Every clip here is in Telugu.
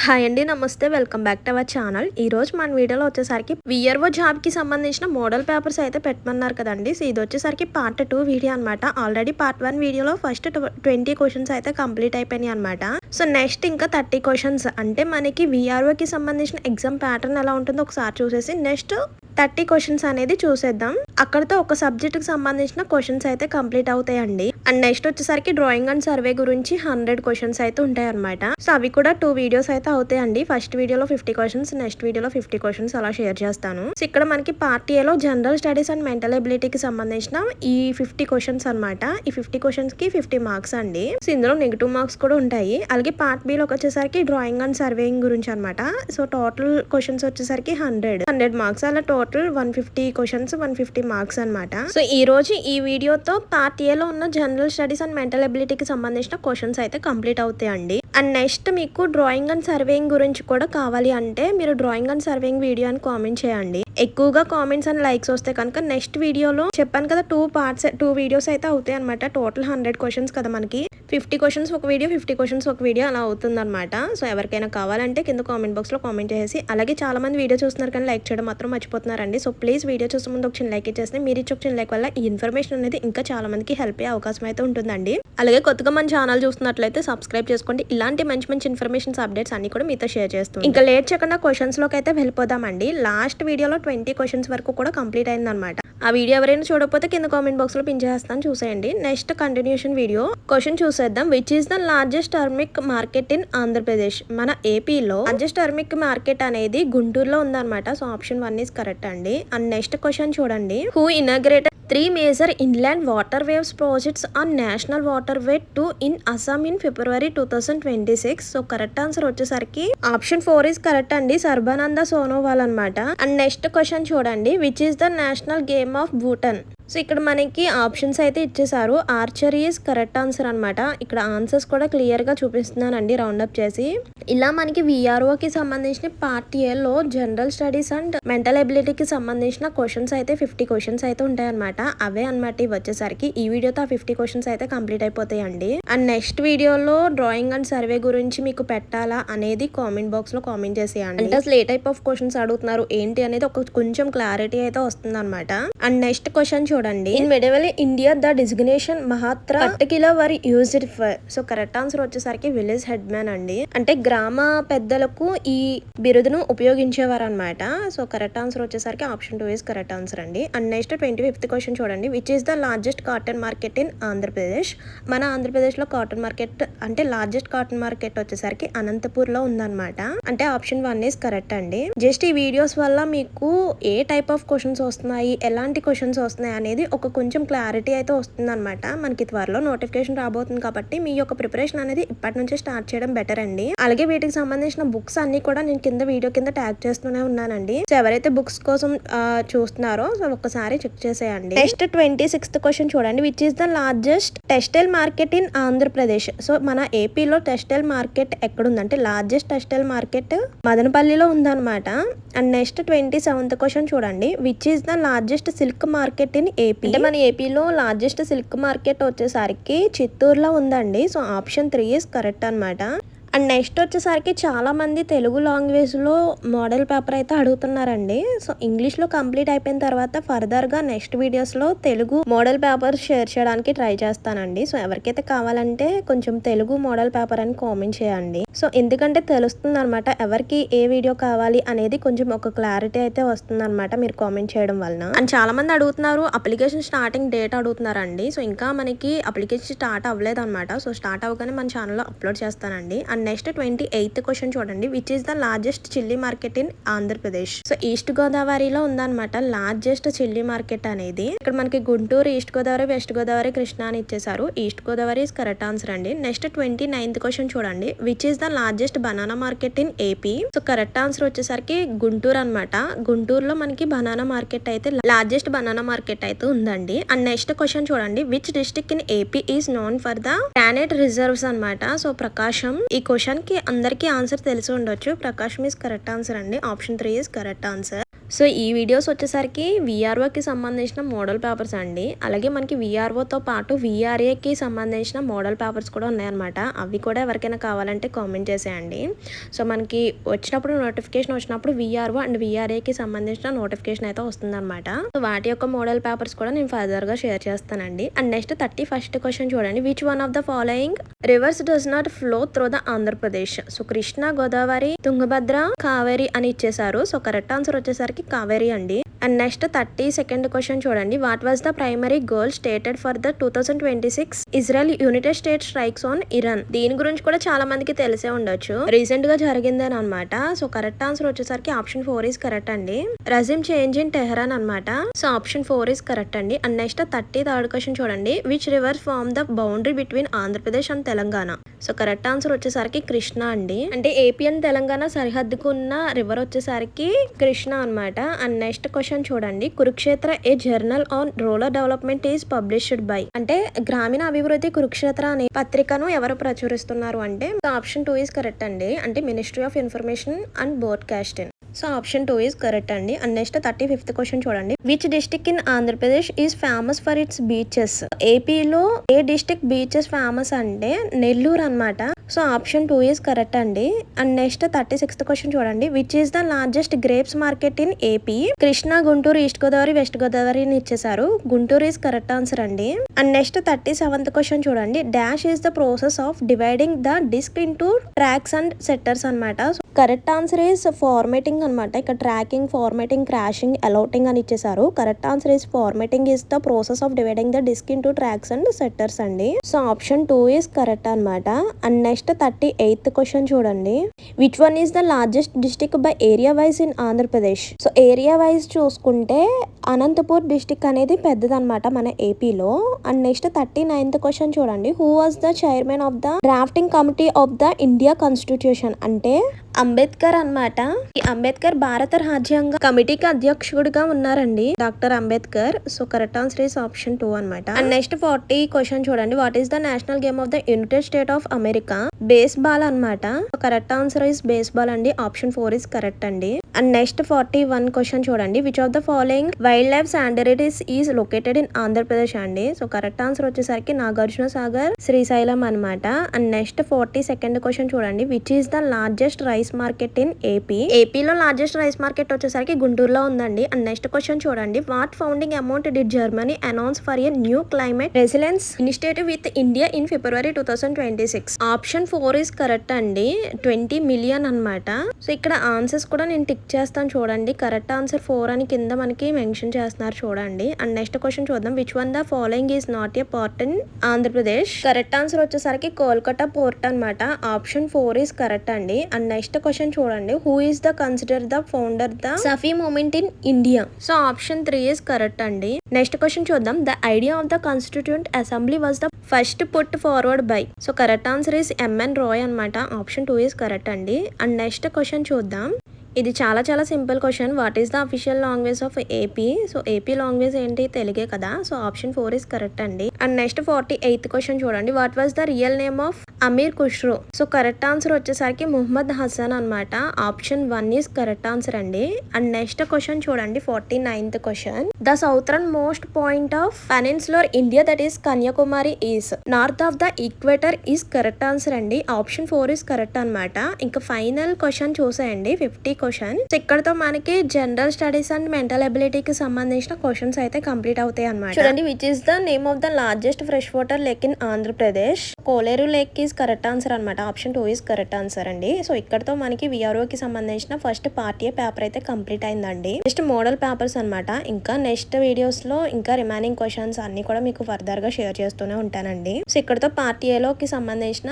హాయ్ అండి, నమస్తే. Welcome back to our channel. ఈ రోజు మన వీడియోలో వచ్చేసరికి విఆర్ఓ జాబ్ కి సంబంధించిన మోడల్ పేపర్స్ అయితే పెట్టమన్నారు కదండి. సో ఇది వచ్చేసరికి పార్ట్ 2 వీడియో అనమాట. ఆల్రెడీ పార్ట్ 1 వీడియోలో ఫస్ట్ 20 క్వశ్చన్స్ అయితే కంప్లీట్ అయిపోయినాయి అనమాట. సో నెక్స్ట్ ఇంకా 30 క్వశ్చన్స్ అంటే మనకి విఆర్ఓ కి సంబంధించిన ఎగ్జామ్ ప్యాటర్న్ ఎలా ఉంటుందో ఒకసారి చూసేసి నెక్స్ట్ 30 క్వశ్చన్స్ అనేది చూసేద్దాం. అక్కడతో ఒక సబ్జెక్ట్ కి సంబంధించిన క్వశ్చన్స్ అయితే కంప్లీట్ అవుతాయండి. అండ్ నెక్స్ట్ వచ్చేసరికి డ్రాయింగ్ అండ్ సర్వే గురించి 100 క్వశ్చన్స్ అయితే ఉంటాయి అనమాట. సో అవి కూడా 2 వీడియోస్ అయితే అవుతాయండి. ఫస్ట్ వీడియోలో 50 క్వశ్చన్స్, నెక్స్ట్ వీడియోలో 50 క్వశ్చన్స్ అలా షేర్ చేస్తాను. సో ఇక్కడ మనకి పార్ట్ ఏలో జనరల్ స్టడీస్ అండ్ మెంటల్ ఎబిలిటీకి సంబంధించిన ఈ 50 క్వశ్చన్స్ అనమాట. ఈ 50 క్వశ్చన్స్ కి 50 మార్క్స్ అండి. సో ఇందులో నెగిటివ్ మార్క్స్ కూడా ఉంటాయి. అలాగే పార్ట్ బి లో వచ్చేసరికి డ్రాయింగ్ అండ్ సర్వేయింగ్ గురించి అనమాట. సో టోటల్ క్వశ్చన్స్ వచ్చేసరికి 100 మార్క్స్, అలా టోటల్ 150 క్వశ్చన్స్ 150 మార్క్స్ అనమాట. సో ఈ రోజు ఈ వీడియోతో పార్ట్ ఏలో ఉన్న జనరల్ స్టడీస్ అండ్ మెంటల్ ఎబిలిటీకి సంబంధించిన క్వశ్చన్స్ అయితే కంప్లీట్ అవుతాయండి. అండ్ నెక్స్ట్ మీకు డ్రాయింగ్ అండ్ సర్వేయింగ్ గురించి కూడా కావాలి అంటే మీరు డ్రాయింగ్ అండ్ సర్వేయింగ్ వీడియో అని కామెంట్ చేయండి. ఎక్కువగా కామెంట్స్ అండ్ లైక్స్ వస్తే కనుక నెక్స్ట్ వీడియోలో చెప్పాను కదా 2 వీడియోస్ అయితే అవుతాయి అనమాట. టోటల్ 100 క్వశ్చన్స్ కదా మనకి. 50 క్వశ్చన్స్ ఒక వీడియో, 50 క్వశ్చన్స్ ఒక వీడియో అలా అవుతుంది అనమాట. సో ఎవరికైనా కావాలంటే కింద కామెంట్ బాక్స్ లో కామెంట్ చేసి, అలాగే చాలా మంది వీడియో చూస్తున్నారు కానీ లైక్ చేయడం మాత్రం మర్చిపోతున్నారండి. సో ప్లీజ్ వీడియో చూసే ముందు ఒక చిన్న లైక్ ఇచ్చేస్తే మీరు ఇచ్చే ఒక చిన్న లైక్ వల్ల ఈ ఇన్ఫర్మేషన్ అనేది ఇంకా చాలా మందికి హెల్ప్ అయ్యే అవకాశం అయితే ఉంటుందండి. అలాగే కొత్తగా మన ఛానల్ చూస్తున్నట్లయితే సబ్స్క్రైబ్ చేసుకోండి. ఇలాంటి మంచి మంచి ఇన్ఫర్మేషన్స్ అప్డేట్స్ అన్ని కూడా మీతో షేర్ చేస్తాం. ఇంకా లేట్ చేయకుండా క్వశ్చన్స్ లోకి అయితే వెళ్ళిపోదామండి. లాస్ట్ వీడియోలో 20 క్వశ్చన్స్ వరకు కూడా కంప్లీట్ అయింది అనమాట. ఆ వీడియో ఎవరైనా చూడకపోతే కింద కామెంట్ బాక్స్ లో పిన్ చేస్తాను, చూసేయండి. నెక్స్ట్ కంటిన్యూషన్ వీడియో క్వశ్చన్ చూసేద్దాం. Which is the largest turmeric market in Andhra Pradesh? మన ఏపీలో లార్జెస్ట్ టర్మిక్ మార్కెట్ అనేది గుంటూరులో ఉందన్నమాట. సో ఆప్షన్ 1 ఈస్ కరెక్ట్ అండి. అండ్ నెక్స్ట్ క్వశ్చన్ చూడండి. Who inaugurated 3 major inland water waves projects on national water way 2 in Assam in February 2026? So correct answer వచ్చేసరికి ఆప్షన్ 4 ఈస్ కరెక్ట్ అండి. సర్బానంద సోనోవాల్ అనమాట. అండ్ నెక్స్ట్ క్వశ్చన్ చూడండి. Which is the national game of Bhutan? So ఇక్కడ మనకి ఆప్షన్స్ అయితే ఇచ్చేసారు. ఆర్చరీ ఈస్ కరెక్ట్ ఆన్సర్ అనమాట. ఇక్కడ ఆన్సర్స్ కూడా క్లియర్ గా చూపిస్తున్నానండి రౌండప్ చేసి. ఇలా మనకి విఆర్ఓకి సంబంధించిన పార్ట్ ఏలో జనరల్ స్టడీస్ అండ్ మెంటల్ ఎబిలిటీకి సంబంధించిన క్వశ్చన్స్ అయితే 50 క్వశ్చన్స్ అయితే ఉంటాయి అనమాట. అవే అనమాట ఇవి వచ్చేసరికి. ఈ వీడియోతో ఆ 50 క్వశ్చన్స్ అయితే కంప్లీట్ అయిపోతాయండి. అండ్ నెక్స్ట్ వీడియోలో డ్రాయింగ్ అండ్ సర్వే గురించి మీకు పెట్టాలా అనేది కామెంట్ బాక్స్ లో కామెంట్ చేసేయండి. అంటే అసలు ఏ టైప్ ఆఫ్ క్వశ్చన్స్ అడుగుతున్నారు ఏంటి అనేది ఒక కొంచెం క్లారిటీ అయితే వస్తుంది అనమాట. అండ్ నెక్స్ట్ క్వశ్చన్ చూడండి. In medieval India the designation మహాత్రా particular were used for? So correct answer వచ్చేసరికి విలేజ్ హెడ్ మ్యాన్ అండి. అంటే గ్రామ పెద్దలకు ఈ బిరుదును ఉపయోగించేవారు అనమాట. సో కరెక్ట్ ఆన్సర్ వచ్చేసరికి ఆప్షన్ 2 ఇస్ కరెక్ట్ ఆన్సర్ అండి. అండ్ నెక్స్ట్ 25th క్వశ్చన్ చూడండి. Which is the largest cotton market in Andhra Pradesh? మన ఆంధ్రప్రదేశ్ లో కాటన్ మార్కెట్ అంటే లార్జెస్ట్ కాటన్ మార్కెట్ వచ్చేసరికి అనంతపూర్ లో ఉందన్నమాట. అంటే ఆప్షన్ 1 ఇస్ కరెక్ట్ అండి. జస్ట్ ఈ వీడియోస్ వల్ల మీకు ఏ టైప్ ఆఫ్ క్వశ్చన్స్ వస్తున్నాయి, ఎలాంటి క్వశ్చన్స్ వస్తున్నాయి అనేది ఒక కొంచెం క్లారిటీ అయితే వస్తుంది అనమాట. మనకి త్వరలో నోటిఫికేషన్ రాబోతుంది కాబట్టి మీ యొక్క ప్రిపరేషన్ అనేది ఇప్పటి నుంచే స్టార్ట్ చేయడం బెటర్ అండి. అలాగే వీటికి సంబంధించిన బుక్స్ అన్ని కూడా నేను కింద వీడియో కింద ట్యాగ్ చేస్తూనే ఉన్నానండి. సో ఎవరైతే బుక్స్ కోసం చూస్తున్నారో సో ఒక్కసారి చెక్ చేసేయండి. నెక్స్ట్ 26th క్వశ్చన్ చూడండి. Which is the largest textile market in Andhra Pradesh? So మన ఏపీలో టెక్స్టైల్ మార్కెట్ ఎక్కడుందంటే లార్జెస్ట్ టెక్స్టైల్ మార్కెట్ మదనపల్లిలో ఉందన్నమాట. అండ్ నెక్స్ట్ 27th క్వశ్చన్ చూడండి. Which is the largest silk market in AP? అంటే మన ఏపీలో లార్జెస్ట్ సిల్క్ మార్కెట్ వచ్చేసరికి చిత్తూరులో ఉందండి. సో ఆప్షన్ 3 ఇస్ కరెక్ట్ అనమాట. అండ్ నెక్స్ట్ వచ్చేసరికి చాలా మంది తెలుగు లాంగ్వేజ్ లో మోడల్ పేపర్ అయితే అడుగుతున్నారండి. సో ఇంగ్లీష్ లో కంప్లీట్ అయిపోయిన తర్వాత ఫర్దర్ గా నెక్స్ట్ వీడియోస్ లో తెలుగు మోడల్ పేపర్ షేర్ చేయడానికి ట్రై చేస్తానండి. సో ఎవరికైతే కావాలంటే కొంచెం తెలుగు మోడల్ పేపర్ అని కామెంట్ చేయండి. సో ఎందుకంటే తెలుస్తుంది అనమాట ఎవరికి ఏ వీడియో కావాలి అనేది కొంచెం ఒక క్లారిటీ అయితే వస్తుంది అనమాట మీరు కామెంట్ చేయడం వలన. అండ్ చాలా మంది అడుగుతున్నారు అప్లికేషన్ స్టార్టింగ్ డేట్ అడుగుతున్నారండి. సో ఇంకా మనకి అప్లికేషన్ స్టార్ట్ అవ్వలేదు అనమాట. సో స్టార్ట్ అవ్వగానే మన ఛానల్లో అప్లోడ్ చేస్తానండి. అండ్ నెక్స్ట్ 28th క్వశ్చన్ చూడండి. Which is the largest chilli market in Andhra Pradesh? So east గోదావరిలో ఉందన్నమాట లార్జెస్ట్ చిల్లీ మార్కెట్ అనేది. ఇక్కడ మనకి గుంటూరు, ఈస్ట్ గోదావరి, వెస్ట్ గోదావరి, కృష్ణా అని ఇచ్చేసారు. East Godavari is correct answer అండి. నెక్స్ట్ 29th క్వశ్చన్ చూడండి. Which is the largest banana market in AP? So correct answer వచ్చేసరికి గుంటూరు అనమాట. గుంటూరులో మనకి బనానా మార్కెట్ అయితే లార్జెస్ట్ బనానా మార్కెట్ అయితే ఉందండి. అండ్ నెక్స్ట్ క్వశ్చన్ చూడండి. Which district in AP is known for the granite reserves అనమాట. సో ప్రకాశం. ఈ క్వశ్చన్ కి అందరికీ ఆన్సర్ తెలిసి ఉండొచ్చు. ప్రకాశం ఇస్ కరెక్ట్ ఆన్సర్ అండి. Option 3 is correct answer. So ఈ వీడియోస్ వచ్చేసరికి విఆర్ఓకి సంబంధించిన మోడల్ పేపర్స్ అండి. అలాగే మనకి విఆర్ఓతో పాటు విఆర్ఏకి సంబంధించిన మోడల్ పేపర్స్ కూడా ఉన్నాయన్నమాట. అవి కూడా ఎవరికైనా కావాలంటే కామెంట్ చేసేయండి. సో మనకి నోటిఫికేషన్ వచ్చినప్పుడు విఆర్ఓ అండ్ విఆర్ఏకి సంబంధించిన నోటిఫికేషన్ అయితే వస్తుందన్నమాట. సో వాటి యొక్క మోడల్ పేపర్స్ కూడా నేను ఫర్దర్గా షేర్ చేస్తానండి. అండ్ నెక్స్ట్ 31st క్వశ్చన్ చూడండి. Which one of the following reverse does not flow through the Andhra Pradesh? So Krishna, Godavari, Tungabhadra, Kaveri అని ఇచ్చేసారు. సో కరెక్ట్ ఆన్సర్ వచ్చేసరికి కావేరి అండి. అండ్ నెక్స్ట్ 32nd క్వశ్చన్ చూడండి. What was the primary goal stated for the 2026 Israel United states strikes on Iran? దీని గురించి కూడా చాలా మందికి తెలిసే ఉండొచ్చు, రీసెంట్ గా జరిగిందని అనమాట. సో కరెక్ట్ ఆన్సర్ వచ్చేసరికి ఆప్షన్ 4 ఈస్ కరెక్ట్ అండి. రజిమ్ చేంజ్ ఇన్ టెహరాన్ అనమాట. సో ఆప్షన్ 4 ఈస్ కరెక్ట్ అండి. అండ్ నెక్స్ట్ 33rd క్వశ్చన్ చూడండి. Which river form the boundary between Andhra Pradesh and Telangana? So correct answer వచ్చేసరికి కృష్ణ అండి. అంటే ఏపీ అండ్ తెలంగాణ సరిహద్దుకు ఉన్న రివర్ వచ్చేసరికి కృష్ణ అనమాట. అండ్ నెక్స్ట్ క్వశ్చన్ చూడండి. Kurukshetra a journal on rural development is published by? అంటే గ్రామీణ అభివృద్ధి కురుక్షేత్ర అనే పత్రికను ఎవరు ప్రచురిస్తున్నారు అంటే ఆప్షన్ 2 ఈస్ కరెక్ట్ అండి. అంటే ministry of information and broadcasting. So option 2 is correct అండి. అండ్ నెక్స్ట్ 35th క్వశ్చన్ చూడండి. Which district in Andhra Pradesh is famous for it's beaches? ఏపీలో ఏ డిస్ట్రిక్ట్ బీచెస్ ఫేమస్ అంటే నెల్లూరు అనమాట. సో ఆప్షన్ 2 ఈస్ కరెక్ట్ అండి. అండ్ నెక్స్ట్ 36th క్వశ్చన్ చూడండి. Which is the largest grapes market in AP? Krishna, Guntur, east Godavari, west Godavari అని ఇచ్చేసారు. గుంటూరు ఈస్ కరెక్ట్ ఆన్సర్ అండి. అండ్ నెక్స్ట్ 37th క్వశ్చన్ చూడండి. Dash is the process of dividing the disc into tracks and setters అనమాట. కరెక్ట్ ఆన్సర్ ఈస్ ఫార్మేటింగ్ అనమాట. ఇక్కడ ట్రాకింగ్, ఫార్మేటింగ్, క్రాషింగ్, అలౌటింగ్ అని ఇచ్చేసారు. Correct answer is formatting is the process of dividing the disc into tracks and setters అండి. సో ఆప్షన్ 2 ఈస్ కరెక్ట్ అనమాట. అండ్ నెక్స్ట్ 38th క్వశ్చన్ చూడండి. Which one is the largest district by area wise in Andhra Pradesh? So area wise చూసుకుంటే అనంతపూర్ డిస్ట్రిక్ట్ అనేది పెద్దదన్నమాట మన ఏపీలో. అండ్ నెక్స్ట్ 39th క్వశ్చన్ చూడండి. Who was the chairman of the drafting committee of the India constitution? అంటే అంబేద్కర్ అన్నమాట. ఈ అంబేద్కర్ భారత రాజ్యాంగ కమిటీకి అధ్యక్షుడిగా ఉన్నారండి doctor Ambedkar. So correct answer is option 2 అనమాట. అండ్ నెక్స్ట్ 40 క్వశ్చన్ చూడండి. What is the national game of the United State of America? Baseball అనమాట. Correct answer is baseball అండి. ఆప్షన్ 4 ఈస్ కరెక్ట్ అండి. అండ్ నెక్స్ట్ 41 క్వశ్చన్ చూడండి. Which of the following wildlife sanctuaries is located in Andhra Pradesh అండి? సో కరెక్ట్ ఆన్సర్ వచ్చేసరికి నాగార్జున సాగర్, శ్రీశైలం అనమాట. అండ్ నెక్స్ట్ 42nd క్వశ్చన్ చూడండి. Which is the largest rice market in AP? ఏపీలో లార్జెస్ట్ రైస్ మార్కెట్ వచ్చేసరికి గుంటూరులో ఉందండి. అండ్ నెక్స్ట్ క్వశ్చన్ చూడండి. What founding amount did Germany announce for a new climate resilience initiative with India in February 2026? Option 4 is correct అండి. 20 మిలియన్ అనమాట. సో ఇక్కడ ఆన్సర్స్ కూడా నేను టిక్ చేస్తాను చూడండి. కరెక్ట్ ఆన్సర్ 4 అని కింద మనకి మెన్షన్ చేస్తున్నారు చూడండి. అండ్ నెక్స్ట్ క్వశ్చన్ చూద్దాం. Which one the following is not a part in Andhra Pradesh? Correct answer వచ్చేసరికి కోల్కతా పోర్ట్ అనమాట. ఆప్షన్ 4 ఈస్ కరెక్ట్ అండి. అండ్ నెక్స్ట్ క్వశ్చన్ చూడండి. Who is the consider the founder the సఫీ movement in India? So option 3 is correct అండి. నెక్స్ట్ క్వశ్చన్ చూద్దాం. The idea of the constituent assembly was the first put forward by? So correct answer is MN Roy అనమాట. ఆప్షన్ 2 ఈస్ కరెక్ట్ అండి. అండ్ నెక్స్ట్ క్వశ్చన్ చూద్దాం. ఇది చాలా simple question. What is the official language of AP? So AP language ఏంటి? తెలుగే కదా. సో ఆప్షన్ 4 ఈస్ కరెక్ట్ అండి. అండ్ నెక్స్ట్ 48th క్వశ్చన్ చూడండి. What was the real name of Amir Khusro? So correct answer వచ్చేసరికి ముహమ్మద్ హసన్ అనమాట. ఆప్షన్ 1 ఈస్ కరెక్ట్ ఆన్సర్ అండి. అండ్ నెక్స్ట్ క్వశ్చన్ చూడండి. 49th question. The southernmost point of peninsular India that is Kanyakumari is north of the equator is correct answer అండి. ఆప్షన్ 4 ఈస్ కరెక్ట్ అనమాట. ఇంకా ఫైనల్ క్వశ్చన్ చూసేయండి. 50 క్వశ్చన్. ఇక్కడతో మనకి జనరల్ స్టడీస్ అండ్ మెంటల్ ఎబిలిటీకి సంబంధించిన క్వశ్చన్స్ అయితే కంప్లీట్ అవుతాయి అనమాట. చూడండి. Which is the name of the largest fresh water lake in Andhra Pradesh? Kolleru lake is correct answer అనమాట. ఆప్షన్ 2 ఈస్ కరెక్ట్ ఆన్సర్ అండి. సో ఇక్కడతో మనకి విఆర్ఓకి సంబంధించిన ఫస్ట్ పార్ట్ ఏ పేపర్ అయితే కంప్లీట్ అయిందండి. నెక్స్ట్ మోడల్ పేపర్స్ అనమాట. ఇంకా నెక్స్ట్ వీడియోస్ లో ఇంకా రిమైనింగ్ క్వశ్చన్స్ అన్ని కూడా మీకు ఫర్దర్ గా షేర్ చేస్తూనే ఉంటానండి. సో ఇక్కడతో పార్ట్ ఏలోకి సంబంధించిన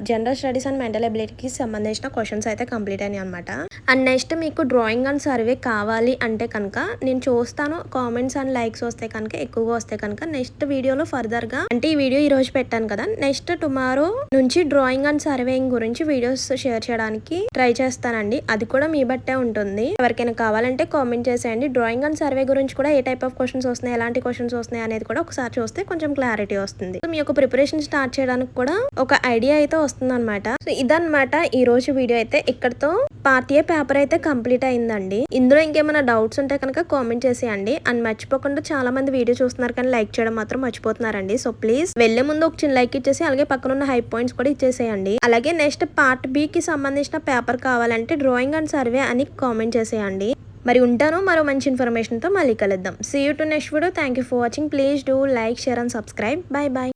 జనరల్ స్టడీస్ అండ్ మెంటల్ ఎబిలిటీకి సంబంధించిన క్వశ్చన్స్ అయితే కంప్లీట్ అయినాయి అనమాట. అండ్ నెక్స్ట్ మీకు డ్రాయింగ్ అండ్ సర్వే కావాలి అంటే కనుక నేను చూస్తాను. కామెంట్స్ అండ్ లైక్స్ వస్తే కనుక ఎక్కువగా వస్తే కనుక నెక్స్ట్ వీడియోలో ఫర్దర్ గా, అంటే ఈ వీడియో ఈ రోజు పెట్టాను కదా, నెక్స్ట్ టుమారో నుంచి డ్రాయింగ్ అండ్ సర్వేయింగ్ గురించి వీడియోస్ షేర్ చేయడానికి ట్రై చేస్తానండి. అది కూడా మీ బట్టే ఉంటుంది. ఎవరికైనా కావాలంటే కామెంట్ చేసేయండి. డ్రాయింగ్ అండ్ సర్వే గురించి కూడా ఏ టైప్ ఆఫ్ క్వశ్చన్స్ వస్తున్నాయి, ఎలాంటి క్వశ్చన్స్ వస్తున్నాయి అనేది కూడా ఒకసారి చూస్తే కొంచెం క్లారిటీ వస్తుంది. సో మీ యొక్క ప్రిపరేషన్ స్టార్ట్ చేయడానికి కూడా ఒక ఐడియా అయితే వస్తుంది అనమాట. సో ఇదన్నమాట ఈ రోజు వీడియో అయితే. ఇక్కడతో పార్ట్ ఏ పేపర్ అయితే కంప్లీట్ అయిందండి. ఇందులో ఇంకేమైనా డౌట్స్ ఉంటే కనుక కామెంట్ చేసేయండి. అండ్ మర్చిపోకుండా చాలా మంది వీడియో చూస్తున్నారు కానీ లైక్ చేయడం మాత్రం మర్చిపోతున్నారండి. సో ప్లీజ్ వెళ్లే ముందు ఒక చిన్న లైక్ ఇచ్చేసి అలాగే పక్కన ఉన్న హై పాయింట్స్ కూడా ఇచ్చేసేయండి. అలాగే నెక్స్ట్ పార్ట్ బి కి సంబంధించిన పేపర్ కావాలంటే డ్రాయింగ్ అండ్ సర్వే అని కామెంట్ చేసేయండి. మరి ఉంటాను మరో మంచి ఇన్ఫర్మేషన్ తో మళ్ళీ కలుద్దాం. See you to next video. Thank you for watching. Please do like, share and subscribe. Bye by.